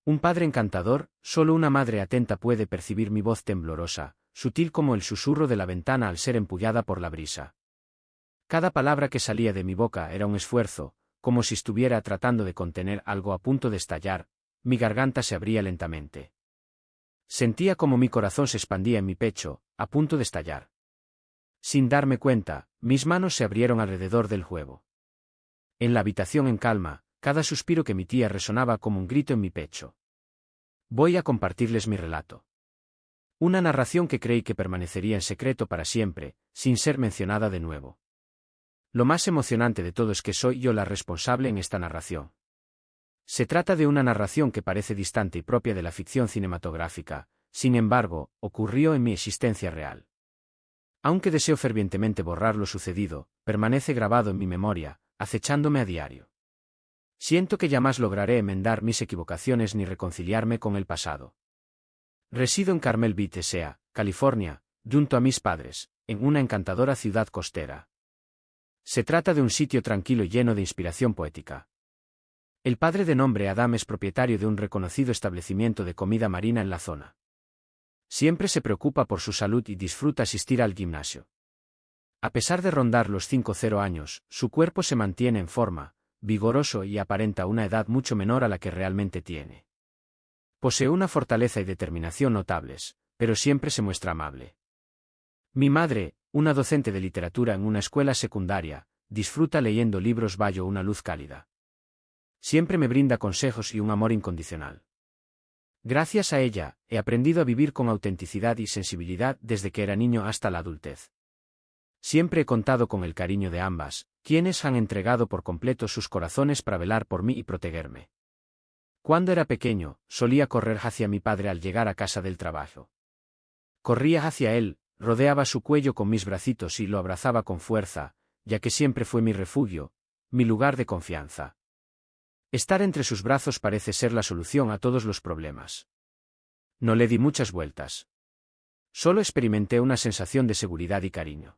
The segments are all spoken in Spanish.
Un padre encantador, solo una madre atenta puede percibir mi voz temblorosa, sutil como el susurro de la ventana al ser empullada por la brisa. Cada palabra que salía de mi boca era un esfuerzo, como si estuviera tratando de contener algo a punto de estallar. Mi garganta se abría lentamente. Sentía como mi corazón se expandía en mi pecho, a punto de estallar. Sin darme cuenta, mis manos se abrieron alrededor del juego. En la habitación en calma, cada suspiro que emitía resonaba como un grito en mi pecho. Voy a compartirles mi relato. Una narración que creí que permanecería en secreto para siempre, sin ser mencionada de nuevo. Lo más emocionante de todo es que soy yo la responsable en esta narración. Se trata de una narración que parece distante y propia de la ficción cinematográfica, sin embargo, ocurrió en mi existencia real. Aunque deseo fervientemente borrar lo sucedido, permanece grabado en mi memoria, acechándome a diario. Siento que jamás lograré enmendar mis equivocaciones ni reconciliarme con el pasado. Resido en Carmel Beach, California, junto a mis padres, en una encantadora ciudad costera. Se trata de un sitio tranquilo y lleno de inspiración poética. El padre de nombre Adam es propietario de un reconocido establecimiento de comida marina en la zona. Siempre se preocupa por su salud y disfruta asistir al gimnasio. A pesar de rondar los 50 años, su cuerpo se mantiene en forma, vigoroso y aparenta una edad mucho menor a la que realmente tiene. Posee una fortaleza y determinación notables, pero siempre se muestra amable. Mi madre, una docente de literatura en una escuela secundaria, disfruta leyendo libros bajo una luz cálida. Siempre me brinda consejos y un amor incondicional. Gracias a ella, he aprendido a vivir con autenticidad y sensibilidad desde que era niño hasta la adultez. Siempre he contado con el cariño de ambas, quienes han entregado por completo sus corazones para velar por mí y protegerme. Cuando era pequeño, solía correr hacia mi padre al llegar a casa del trabajo. Corría hacia él, rodeaba su cuello con mis bracitos y lo abrazaba con fuerza, ya que siempre fue mi refugio, mi lugar de confianza. Estar entre sus brazos parece ser la solución a todos los problemas. No le di muchas vueltas. Solo experimenté una sensación de seguridad y cariño.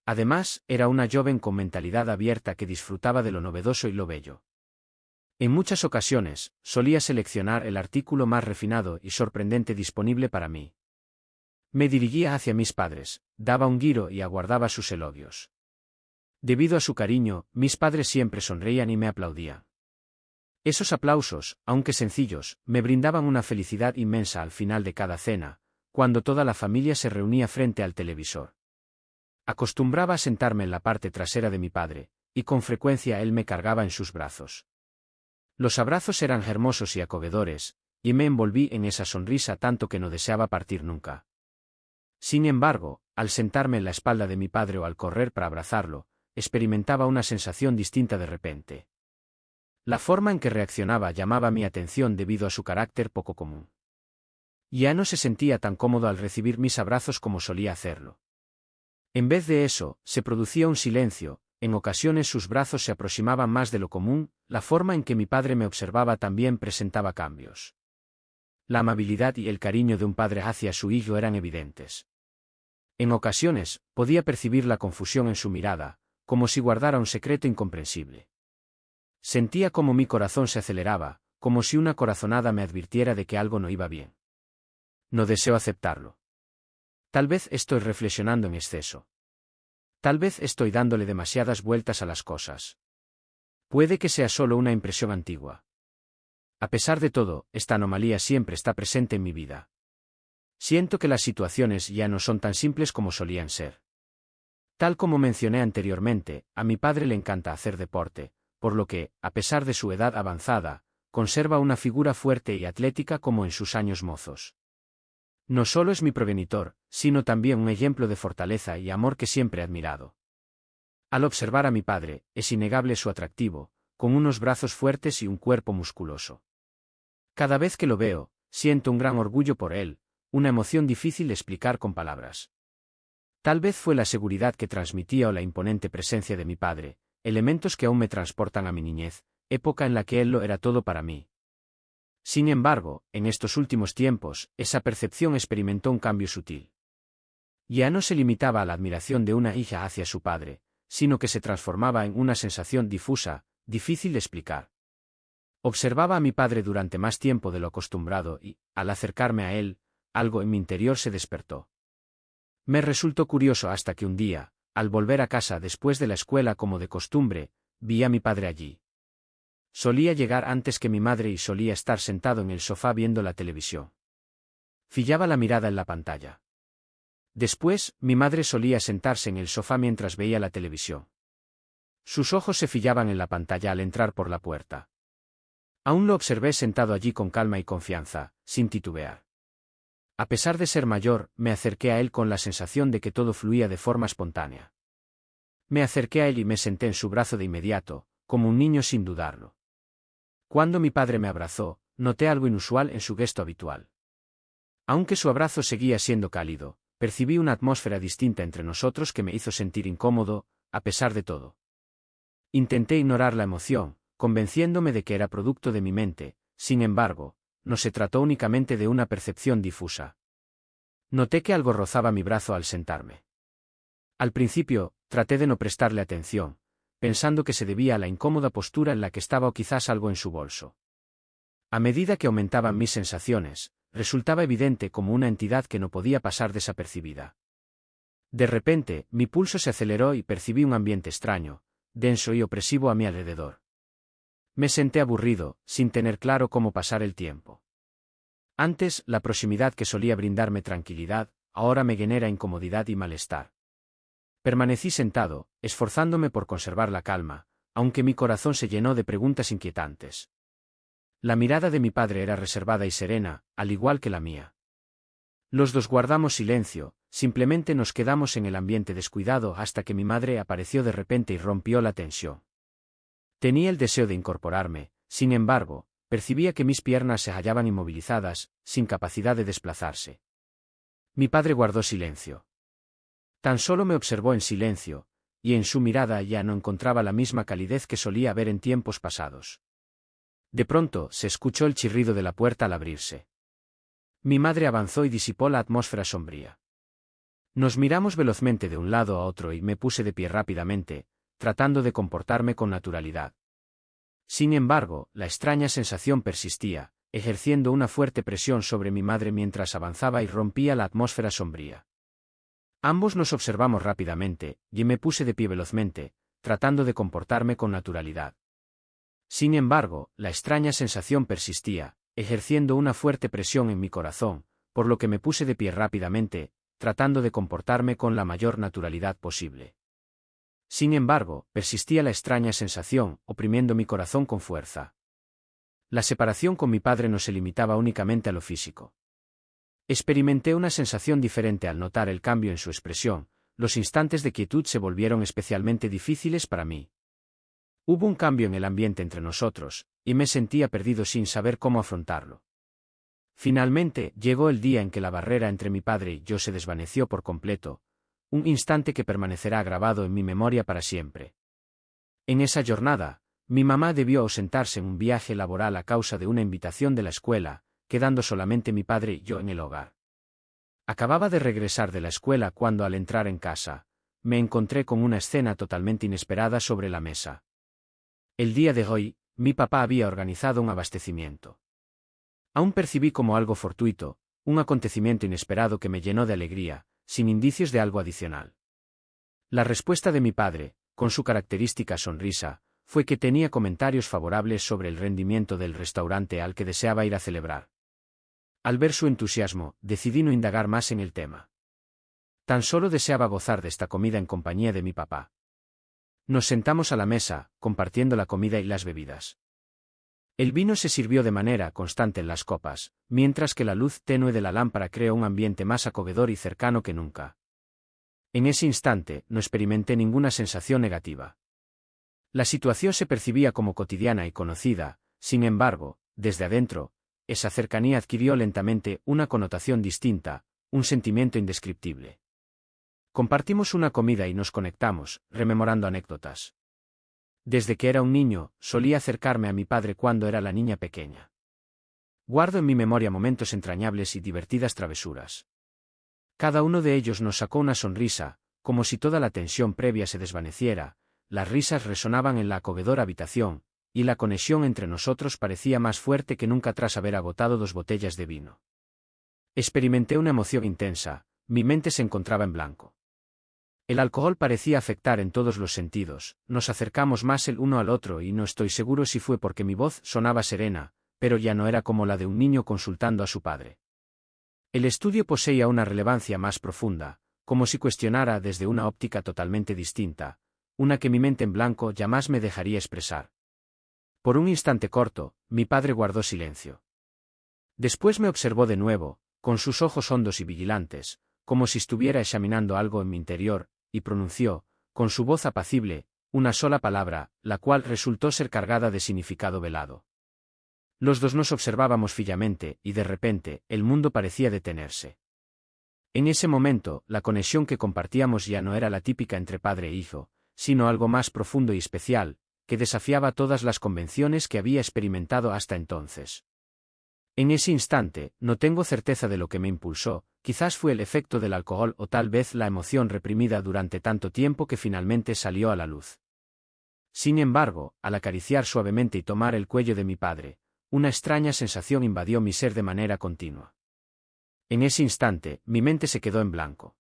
Además, era una joven con mentalidad abierta que disfrutaba de lo novedoso y lo bello. En muchas ocasiones, solía seleccionar el artículo más refinado y sorprendente disponible para mí. Me dirigía hacia mis padres, daba un giro y aguardaba sus elogios. Debido a su cariño, mis padres siempre sonreían y me aplaudían. Esos aplausos, aunque sencillos, me brindaban una felicidad inmensa al final de cada cena, cuando toda la familia se reunía frente al televisor. Acostumbraba a sentarme en la parte trasera de mi padre, y con frecuencia él me cargaba en sus brazos. Los abrazos eran hermosos y acogedores, y me envolví en esa sonrisa tanto que no deseaba partir nunca. Sin embargo, al sentarme en la espalda de mi padre o al correr para abrazarlo, experimentaba una sensación distinta de repente. La forma en que reaccionaba llamaba mi atención debido a su carácter poco común. Ya no se sentía tan cómodo al recibir mis abrazos como solía hacerlo. En vez de eso, se producía un silencio, en ocasiones sus brazos se aproximaban más de lo común, la forma en que mi padre me observaba también presentaba cambios. La amabilidad y el cariño de un padre hacia su hijo eran evidentes. En ocasiones, podía percibir la confusión en su mirada, como si guardara un secreto incomprensible. Sentía como mi corazón se aceleraba, como si una corazonada me advirtiera de que algo no iba bien. No deseo aceptarlo. Tal vez estoy reflexionando en exceso. Tal vez estoy dándole demasiadas vueltas a las cosas. Puede que sea solo una impresión antigua. A pesar de todo, esta anomalía siempre está presente en mi vida. Siento que las situaciones ya no son tan simples como solían ser. Tal como mencioné anteriormente, a mi padre le encanta hacer deporte, por lo que, a pesar de su edad avanzada, conserva una figura fuerte y atlética como en sus años mozos. No solo es mi progenitor, sino también un ejemplo de fortaleza y amor que siempre he admirado. Al observar a mi padre, es innegable su atractivo, con unos brazos fuertes y un cuerpo musculoso. Cada vez que lo veo, siento un gran orgullo por él, una emoción difícil de explicar con palabras. Tal vez fue la seguridad que transmitía o la imponente presencia de mi padre, elementos que aún me transportan a mi niñez, época en la que él lo era todo para mí. Sin embargo, en estos últimos tiempos, esa percepción experimentó un cambio sutil. Ya no se limitaba a la admiración de una hija hacia su padre, sino que se transformaba en una sensación difusa, difícil de explicar. Observaba a mi padre durante más tiempo de lo acostumbrado y, al acercarme a él, algo en mi interior se despertó. Me resultó curioso hasta que un día, al volver a casa después de la escuela como de costumbre, vi a mi padre allí. Solía llegar antes que mi madre y solía estar sentado en el sofá viendo la televisión. Fijaba la mirada en la pantalla. Después, mi madre solía sentarse en el sofá mientras veía la televisión. Sus ojos se fijaban en la pantalla al entrar por la puerta. Aún lo observé sentado allí con calma y confianza, sin titubear. A pesar de ser mayor, me acerqué a él con la sensación de que todo fluía de forma espontánea. Me acerqué a él y me senté en su brazo de inmediato, como un niño sin dudarlo. Cuando mi padre me abrazó, noté algo inusual en su gesto habitual. Aunque su abrazo seguía siendo cálido, percibí una atmósfera distinta entre nosotros que me hizo sentir incómodo, a pesar de todo. Intenté ignorar la emoción, convenciéndome de que era producto de mi mente, sin embargo, no se trató únicamente de una percepción difusa. Noté que algo rozaba mi brazo al sentarme. Al principio, traté de no prestarle atención, pensando que se debía a la incómoda postura en la que estaba o quizás algo en su bolso. A medida que aumentaban mis sensaciones, resultaba evidente como una entidad que no podía pasar desapercibida. De repente, mi pulso se aceleró y percibí un ambiente extraño, denso y opresivo a mi alrededor. Me senté aburrido, sin tener claro cómo pasar el tiempo. Antes, la proximidad que solía brindarme tranquilidad, ahora me genera incomodidad y malestar. Permanecí sentado, esforzándome por conservar la calma, aunque mi corazón se llenó de preguntas inquietantes. La mirada de mi padre era reservada y serena, al igual que la mía. Los dos guardamos silencio, simplemente nos quedamos en el ambiente descuidado hasta que mi madre apareció de repente y rompió la tensión. Tenía el deseo de incorporarme, sin embargo, percibía que mis piernas se hallaban inmovilizadas, sin capacidad de desplazarse. Mi padre guardó silencio. Tan solo me observó en silencio, y en su mirada ya no encontraba la misma calidez que solía haber en tiempos pasados. De pronto, se escuchó el chirrido de la puerta al abrirse. Mi madre avanzó y disipó la atmósfera sombría. Nos miramos velozmente de un lado a otro y me puse de pie rápidamente, tratando de comportarme con naturalidad. Sin embargo, la extraña sensación persistía, ejerciendo una fuerte presión sobre mi madre mientras avanzaba y rompía la atmósfera sombría. Ambos nos observamos rápidamente, y me puse de pie velozmente, tratando de comportarme con naturalidad. Sin embargo, la extraña sensación persistía, ejerciendo una fuerte presión en mi corazón, por lo que me puse de pie rápidamente, tratando de comportarme con la mayor naturalidad posible. Sin embargo, persistía la extraña sensación, oprimiendo mi corazón con fuerza. La separación con mi padre no se limitaba únicamente a lo físico. Experimenté una sensación diferente al notar el cambio en su expresión, los instantes de quietud se volvieron especialmente difíciles para mí. Hubo un cambio en el ambiente entre nosotros, y me sentía perdido sin saber cómo afrontarlo. Finalmente, llegó el día en que la barrera entre mi padre y yo se desvaneció por completo, un instante que permanecerá grabado en mi memoria para siempre. En esa jornada, mi mamá debió ausentarse en un viaje laboral a causa de una invitación de la escuela, quedando solamente mi padre y yo en el hogar. Acababa de regresar de la escuela cuando al entrar en casa, me encontré con una escena totalmente inesperada sobre la mesa. El día de hoy, mi papá había organizado un abastecimiento. Aún percibí como algo fortuito, un acontecimiento inesperado que me llenó de alegría, sin indicios de algo adicional. La respuesta de mi padre, con su característica sonrisa, fue que tenía comentarios favorables sobre el rendimiento del restaurante al que deseaba ir a celebrar. Al ver su entusiasmo, decidí no indagar más en el tema. Tan solo deseaba gozar de esta comida en compañía de mi papá. Nos sentamos a la mesa, compartiendo la comida y las bebidas. El vino se sirvió de manera constante en las copas, mientras que la luz tenue de la lámpara creó un ambiente más acogedor y cercano que nunca. En ese instante, no experimenté ninguna sensación negativa. La situación se percibía como cotidiana y conocida, sin embargo, desde adentro, esa cercanía adquirió lentamente una connotación distinta, un sentimiento indescriptible. Compartimos una comida y nos conectamos, rememorando anécdotas. Desde que era un niño, solía acercarme a mi padre cuando era la niña pequeña. Guardo en mi memoria momentos entrañables y divertidas travesuras. Cada uno de ellos nos sacó una sonrisa, como si toda la tensión previa se desvaneciera, las risas resonaban en la acogedora habitación, y la conexión entre nosotros parecía más fuerte que nunca tras haber agotado 2 botellas de vino. Experimenté una emoción intensa, mi mente se encontraba en blanco. El alcohol parecía afectar en todos los sentidos, nos acercamos más el uno al otro y no estoy seguro si fue porque mi voz sonaba serena, pero ya no era como la de un niño consultando a su padre. El estudio poseía una relevancia más profunda, como si cuestionara desde una óptica totalmente distinta, una que mi mente en blanco jamás me dejaría expresar. Por un instante corto, mi padre guardó silencio. Después me observó de nuevo, con sus ojos hondos y vigilantes, como si estuviera examinando algo en mi interior, y pronunció, con su voz apacible, una sola palabra, la cual resultó ser cargada de significado velado. Los dos nos observábamos fijamente, y de repente, el mundo parecía detenerse. En ese momento, la conexión que compartíamos ya no era la típica entre padre e hijo, sino algo más profundo y especial, que desafiaba todas las convenciones que había experimentado hasta entonces. En ese instante, no tengo certeza de lo que me impulsó, quizás fue el efecto del alcohol o tal vez la emoción reprimida durante tanto tiempo que finalmente salió a la luz. Sin embargo, al acariciar suavemente y tomar el cuello de mi padre, una extraña sensación invadió mi ser de manera continua. En ese instante, mi mente se quedó en blanco.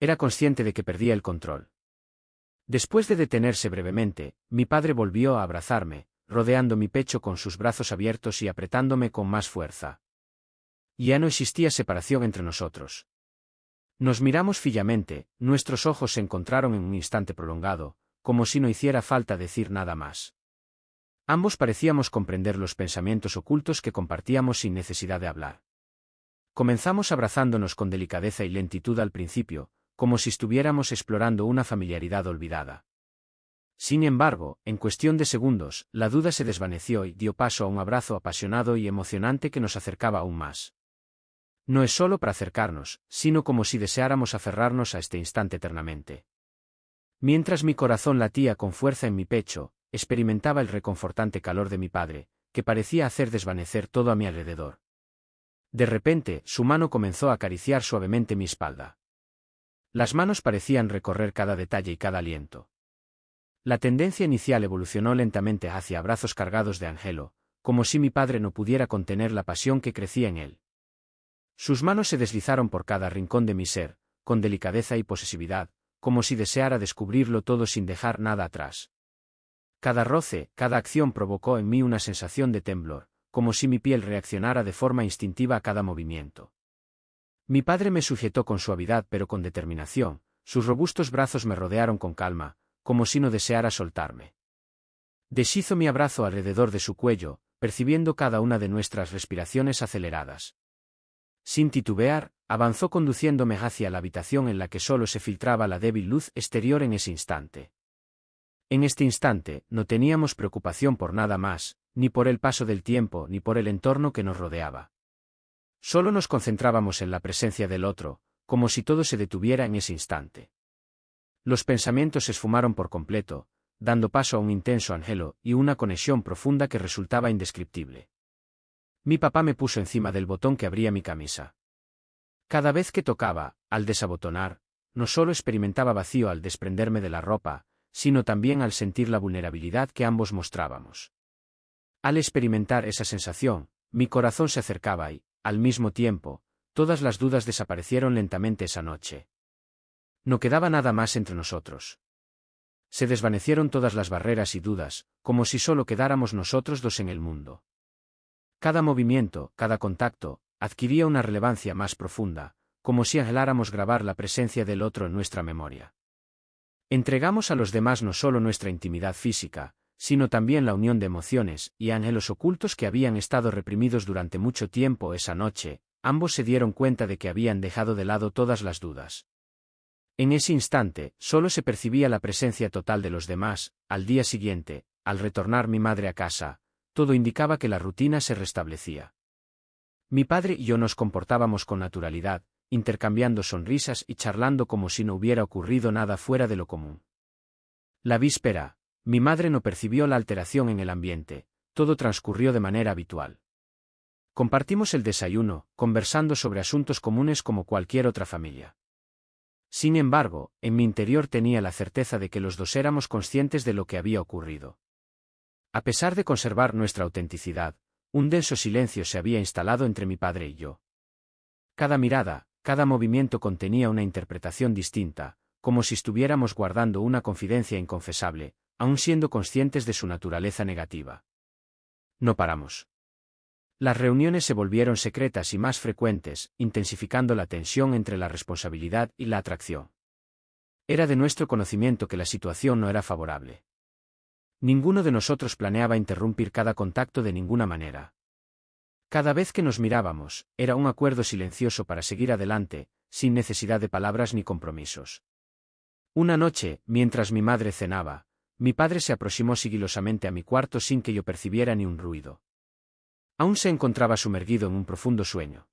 Era consciente de que perdía el control. Después de detenerse brevemente, mi padre volvió a abrazarme, rodeando mi pecho con sus brazos abiertos y apretándome con más fuerza. Ya no existía separación entre nosotros. Nos miramos fijamente, nuestros ojos se encontraron en un instante prolongado, como si no hiciera falta decir nada más. Ambos parecíamos comprender los pensamientos ocultos que compartíamos sin necesidad de hablar. Comenzamos abrazándonos con delicadeza y lentitud al principio, como si estuviéramos explorando una familiaridad olvidada. Sin embargo, en cuestión de segundos, la duda se desvaneció y dio paso a un abrazo apasionado y emocionante que nos acercaba aún más. No es solo para acercarnos, sino como si deseáramos aferrarnos a este instante eternamente. Mientras mi corazón latía con fuerza en mi pecho, experimentaba el reconfortante calor de mi padre, que parecía hacer desvanecer todo a mi alrededor. De repente, su mano comenzó a acariciar suavemente mi espalda. Las manos parecían recorrer cada detalle y cada aliento. La tendencia inicial evolucionó lentamente hacia abrazos cargados de anhelo, como si mi padre no pudiera contener la pasión que crecía en él. Sus manos se deslizaron por cada rincón de mi ser, con delicadeza y posesividad, como si deseara descubrirlo todo sin dejar nada atrás. Cada roce, cada acción provocó en mí una sensación de temblor, como si mi piel reaccionara de forma instintiva a cada movimiento. Mi padre me sujetó con suavidad pero con determinación, sus robustos brazos me rodearon con calma, como si no deseara soltarme. Deshizo mi abrazo alrededor de su cuello, percibiendo cada una de nuestras respiraciones aceleradas. Sin titubear, avanzó conduciéndome hacia la habitación en la que solo se filtraba la débil luz exterior en ese instante. En este instante, no teníamos preocupación por nada más, ni por el paso del tiempo ni por el entorno que nos rodeaba. Solo nos concentrábamos en la presencia del otro, como si todo se detuviera en ese instante. Los pensamientos se esfumaron por completo, dando paso a un intenso anhelo y una conexión profunda que resultaba indescriptible. Mi papá me puso encima del botón que abría mi camisa. Cada vez que tocaba, al desabotonar, no solo experimentaba vacío al desprenderme de la ropa, sino también al sentir la vulnerabilidad que ambos mostrábamos. Al experimentar esa sensación, mi corazón se acercaba y, al mismo tiempo, todas las dudas desaparecieron lentamente esa noche. No quedaba nada más entre nosotros. Se desvanecieron todas las barreras y dudas, como si solo quedáramos nosotros dos en el mundo. Cada movimiento, cada contacto, adquiría una relevancia más profunda, como si anheláramos grabar la presencia del otro en nuestra memoria. Entregamos a los demás no solo nuestra intimidad física, sino también la unión de emociones y anhelos ocultos que habían estado reprimidos durante mucho tiempo. Esa noche, ambos se dieron cuenta de que habían dejado de lado todas las dudas. En ese instante, solo se percibía la presencia total de los demás. Al día siguiente, al retornar mi madre a casa, todo indicaba que la rutina se restablecía. Mi padre y yo nos comportábamos con naturalidad, intercambiando sonrisas y charlando como si no hubiera ocurrido nada fuera de lo común. La víspera, mi madre no percibió la alteración en el ambiente, todo transcurrió de manera habitual. Compartimos el desayuno, conversando sobre asuntos comunes como cualquier otra familia. Sin embargo, en mi interior tenía la certeza de que los dos éramos conscientes de lo que había ocurrido. A pesar de conservar nuestra autenticidad, un denso silencio se había instalado entre mi padre y yo. Cada mirada, cada movimiento contenía una interpretación distinta, como si estuviéramos guardando una confidencia inconfesable, aun siendo conscientes de su naturaleza negativa. No paramos. Las reuniones se volvieron secretas y más frecuentes, intensificando la tensión entre la responsabilidad y la atracción. Era de nuestro conocimiento que la situación no era favorable. Ninguno de nosotros planeaba interrumpir cada contacto de ninguna manera. Cada vez que nos mirábamos, era un acuerdo silencioso para seguir adelante, sin necesidad de palabras ni compromisos. Una noche, mientras mi madre cenaba, mi padre se aproximó sigilosamente a mi cuarto sin que yo percibiera ni un ruido. Aún se encontraba sumergido en un profundo sueño.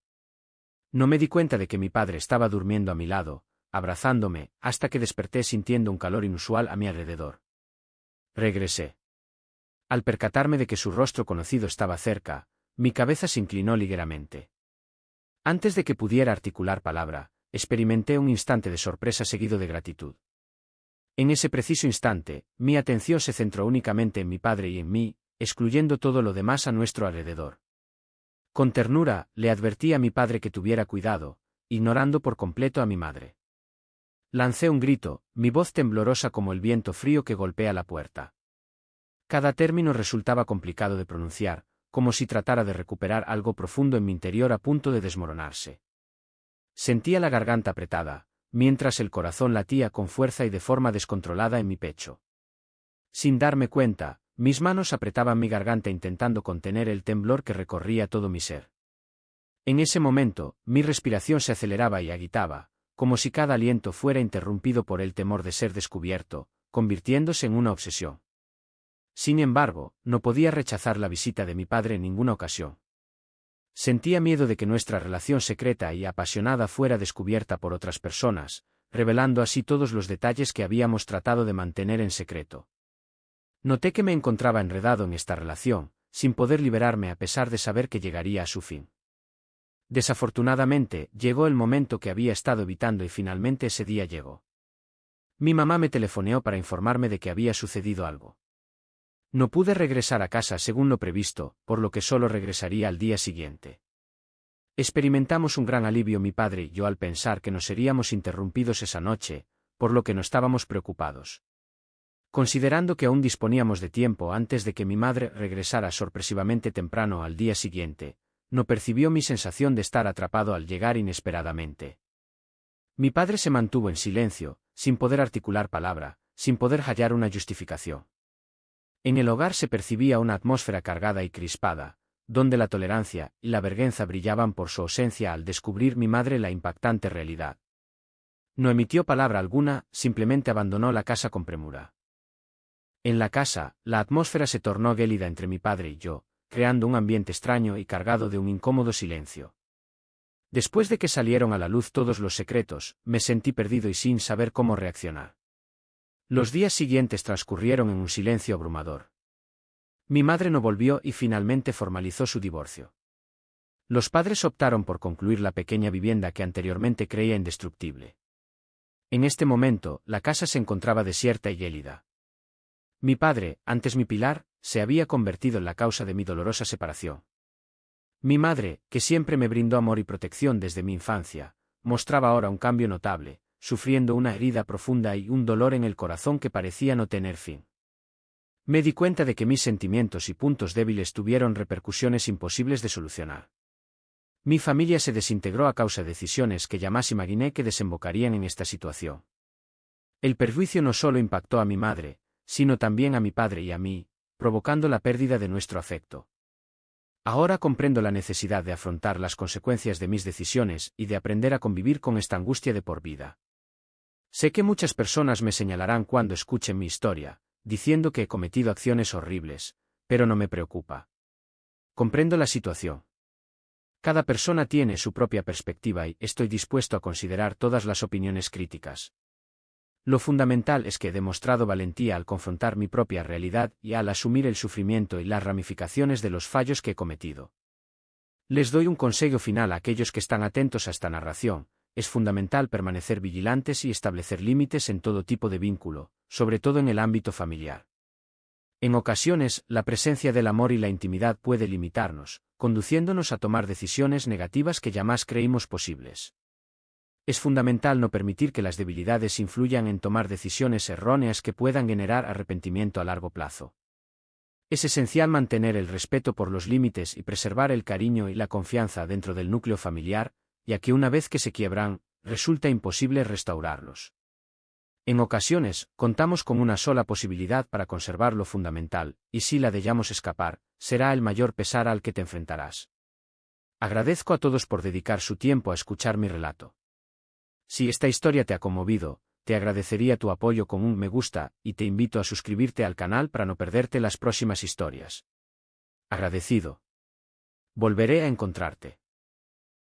No me di cuenta de que mi padre estaba durmiendo a mi lado, abrazándome, hasta que desperté sintiendo un calor inusual a mi alrededor. Regresé. Al percatarme de que su rostro conocido estaba cerca, mi cabeza se inclinó ligeramente. Antes de que pudiera articular palabra, experimenté un instante de sorpresa seguido de gratitud. En ese preciso instante, mi atención se centró únicamente en mi padre y en mí, excluyendo todo lo demás a nuestro alrededor. Con ternura, le advertí a mi padre que tuviera cuidado, ignorando por completo a mi madre. Lancé un grito, mi voz temblorosa como el viento frío que golpea la puerta. Cada término resultaba complicado de pronunciar, como si tratara de recuperar algo profundo en mi interior a punto de desmoronarse. Sentía la garganta apretada, mientras el corazón latía con fuerza y de forma descontrolada en mi pecho. Sin darme cuenta, mis manos apretaban mi garganta intentando contener el temblor que recorría todo mi ser. En ese momento, mi respiración se aceleraba y agitaba, como si cada aliento fuera interrumpido por el temor de ser descubierto, convirtiéndose en una obsesión. Sin embargo, no podía rechazar la visita de mi padre en ninguna ocasión. Sentía miedo de que nuestra relación secreta y apasionada fuera descubierta por otras personas, revelando así todos los detalles que habíamos tratado de mantener en secreto. Noté que me encontraba enredado en esta relación, sin poder liberarme a pesar de saber que llegaría a su fin. Desafortunadamente, llegó el momento que había estado evitando y finalmente ese día llegó. Mi mamá me telefoneó para informarme de que había sucedido algo. No pude regresar a casa según lo previsto, por lo que solo regresaría al día siguiente. Experimentamos un gran alivio mi padre y yo al pensar que no seríamos interrumpidos esa noche, por lo que no estábamos preocupados. Considerando que aún disponíamos de tiempo antes de que mi madre regresara sorpresivamente temprano al día siguiente, no percibió mi sensación de estar atrapado al llegar inesperadamente. Mi padre se mantuvo en silencio, sin poder articular palabra, sin poder hallar una justificación. En el hogar se percibía una atmósfera cargada y crispada, donde la tolerancia y la vergüenza brillaban por su ausencia al descubrir mi madre la impactante realidad. No emitió palabra alguna, simplemente abandonó la casa con premura. En la casa, la atmósfera se tornó gélida entre mi padre y yo, creando un ambiente extraño y cargado de un incómodo silencio. Después de que salieron a la luz todos los secretos, me sentí perdido y sin saber cómo reaccionar. Los días siguientes transcurrieron en un silencio abrumador. Mi madre no volvió y finalmente formalizó su divorcio. Los padres optaron por concluir la pequeña vivienda que anteriormente creía indestructible. En este momento, la casa se encontraba desierta y gélida. Mi padre, antes mi pilar, se había convertido en la causa de mi dolorosa separación. Mi madre, que siempre me brindó amor y protección desde mi infancia, mostraba ahora un cambio notable, sufriendo una herida profunda y un dolor en el corazón que parecía no tener fin. Me di cuenta de que mis sentimientos y puntos débiles tuvieron repercusiones imposibles de solucionar. Mi familia se desintegró a causa de decisiones que jamás imaginé que desembocarían en esta situación. El perjuicio no solo impactó a mi madre, sino también a mi padre y a mí, provocando la pérdida de nuestro afecto. Ahora comprendo la necesidad de afrontar las consecuencias de mis decisiones y de aprender a convivir con esta angustia de por vida. Sé que muchas personas me señalarán cuando escuchen mi historia, diciendo que he cometido acciones horribles, pero no me preocupa. Comprendo la situación. Cada persona tiene su propia perspectiva y estoy dispuesto a considerar todas las opiniones críticas. Lo fundamental es que he demostrado valentía al confrontar mi propia realidad y al asumir el sufrimiento y las ramificaciones de los fallos que he cometido. Les doy un consejo final a aquellos que están atentos a esta narración. Es fundamental permanecer vigilantes y establecer límites en todo tipo de vínculo, sobre todo en el ámbito familiar. En ocasiones, la presencia del amor y la intimidad puede limitarnos, conduciéndonos a tomar decisiones negativas que jamás creímos posibles. Es fundamental no permitir que las debilidades influyan en tomar decisiones erróneas que puedan generar arrepentimiento a largo plazo. Es esencial mantener el respeto por los límites y preservar el cariño y la confianza dentro del núcleo familiar, ya que una vez que se quiebran, resulta imposible restaurarlos. En ocasiones, contamos con una sola posibilidad para conservar lo fundamental, y si la dejamos escapar, será el mayor pesar al que te enfrentarás. Agradezco a todos por dedicar su tiempo a escuchar mi relato. Si esta historia te ha conmovido, te agradecería tu apoyo con un me gusta, y te invito a suscribirte al canal para no perderte las próximas historias. Agradecido. Volveré a encontrarte.